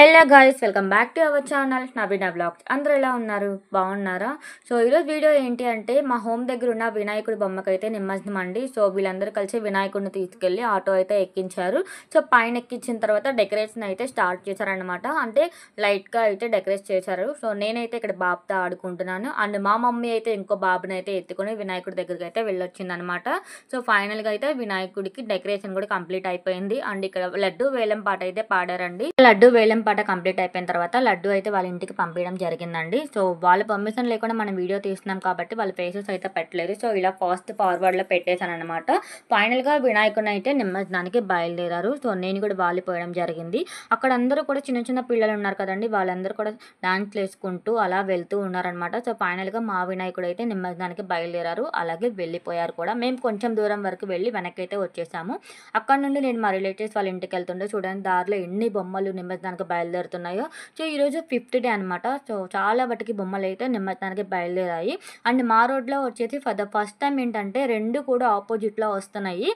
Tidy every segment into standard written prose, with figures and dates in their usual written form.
Hello guys, welcome back to our channel Naveena blogs. అందరూ ఎలా ఉన్నారు? బాగున్నారా? సో ఈరోజు వీడియో ఏంటి అంటే మా హోమ్ దగ్గర ఉన్న వినాయకుడి బొమ్మకైతే నిమజ్జనం అండి. సో వీళ్ళందరూ కలిసి వినాయకుడిని తీసుకెళ్ళి ఆటో అయితే ఎక్కించారు. సో పైన ఎక్కించిన తర్వాత డెకరేషన్ అయితే స్టార్ట్ చేశారనమాట. అంటే లైట్గా అయితే డెకరేట్ చేశారు. సో నేనైతే ఇక్కడ బాబుతో ఆడుకుంటున్నాను. అండ్ మా మమ్మీ అయితే ఇంకో బాబుని అయితే ఎత్తుకొని వినాయకుడి దగ్గరికి అయితే వెళ్ళొచ్చింది అనమాట. సో ఫైనల్గా అయితే వినాయకుడికి డెకరేషన్ కూడా కంప్లీట్ అయిపోయింది. అండ్ ఇక్కడ లడ్డు వేలం పాట అయితే పాడారండి. లడ్డు వేలం పాట కంప్లీట్ అయిపోయిన తర్వాత లడ్డు అయితే వాళ్ళ ఇంటికి పంపించడం జరిగిందండి. సో వాళ్ళ పర్మిషన్ లేకుండా మనం వీడియో తీస్తున్నాం కాబట్టి వాళ్ళ ఫేసెస్ అయితే పెట్టలేదు. సో ఇలా ఫార్వర్డ్లో పెట్టేశాను అనమాట. ఫైనల్గా వినాయకుడిని అయితే నిమజ్జనానికి బయలుదేరారు. సో నేను కూడా వాలిపోయడం జరిగింది. అక్కడ అందరూ కూడా చిన్న చిన్న పిల్లలు ఉన్నారు కదండి, వాళ్ళందరూ కూడా డాన్స్ వేసుకుంటూ అలా వెళ్తూ ఉన్నారనమాట. సో ఫైనల్గా మా వినాయకుడు అయితే నిమజ్జనానికి బయలుదేరారు, అలాగే వెళ్ళిపోయారు కూడా. మేము కొంచెం దూరం వరకు వెళ్ళి వెనక్కి అయితే వచ్చేసాము. అక్కడ నుండి నేను మా రిలేటివ్స్ వాళ్ళ ఇంటికి వెళ్తుండే చూడండి, దారిలో ఎన్ని బొమ్మలు నిమజ్జనానికి బయలుదేరుతున్నాయో. సో ఈరోజు 5th డే అనమాట. సో చాలా వాటికి బొమ్మలు అయితే నిమజ్జనానికి బయలుదేరాయి. అండ్ మా రోడ్లో వచ్చేసి ఫర్ ద ఫస్ట్ టైం ఏంటంటే రెండు కూడా ఆపోజిట్లో వస్తున్నాయి.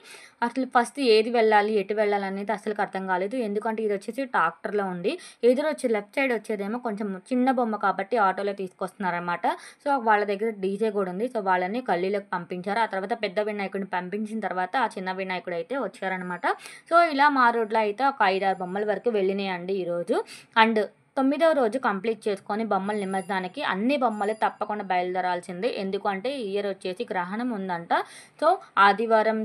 అసలు ఫస్ట్ ఏది వెళ్ళాలి ఎటు వెళ్ళాలి అనేది అసలు అర్థం కాలేదు. ఎందుకంటే ఇది వచ్చేసి ట్రాక్టర్లో ఉంది, ఎదురు వచ్చి లెఫ్ట్ సైడ్ వచ్చేదేమో కొంచెం చిన్న బొమ్మ కాబట్టి ఆటోలో తీసుకొస్తున్నారనమాట. సో వాళ్ళ దగ్గర డీజే కూడా ఉంది. సో వాళ్ళని గల్లీలోకి పంపించారు. ఆ తర్వాత పెద్ద వినాయకుడిని పంపించిన తర్వాత ఆ చిన్న వినాయకుడు అయితే వచ్చారనమాట. సో ఇలా మా రోడ్లో అయితే ఒక 5-6 బొమ్మల వరకు వెళ్ళినాయండి ఈరోజు. అండ్ 9వ రోజు కంప్లీట్ చేసుకొని బొమ్మల నిమజ్జనానికి అన్ని బొమ్మలు తప్పకుండా బయలుదేరాల్సిందే. ఎందుకంటే ఈ ఇయర్ వచ్చేసి గ్రహణం ఉందంట. సో ఆదివారం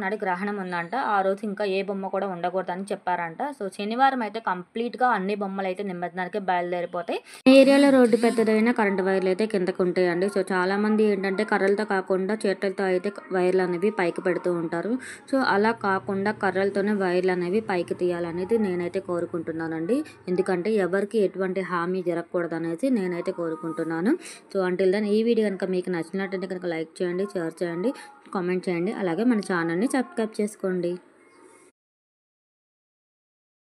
నాడు గ్రహణం ఉందంట. ఆ రోజు ఇంకా ఏ బొమ్మ కూడా ఉండకూడదని చెప్పారంట. సో శనివారం అయితే కంప్లీట్గా అన్ని బొమ్మలు అయితే నిమజ్జనానికి బయలుదేరిపోతాయి. ఏరియాలో రోడ్డు పెద్దదైనా కరెంటు వైర్లు అయితే కిందకు ఉంటాయండి. సో చాలామంది ఏంటంటే కర్రలతో కాకుండా చేతులతో అయితే వైర్లు అనేవి పైకి పెడుతూ ఉంటారు. సో అలా కాకుండా కర్రలతోనే వైర్లు అనేవి పైకి తీయాలనేది నేనైతే కోరుకుంటున్నానండి. ఎందుకంటే ఎవరికి ఎటువంటి హామీ జరగకూడదు అనేసి నేనైతే కోరుకుంటున్నాను. సో అంటిల్ దెన్ ఈ వీడియో కనుక మీకు నచ్చినట్టయితే కనుక లైక్ చేయండి, షేర్ చేయండి, కామెంట్ చేయండి, అలాగే మన ఛానల్ని సబ్స్క్రైబ్ చేసుకోండి.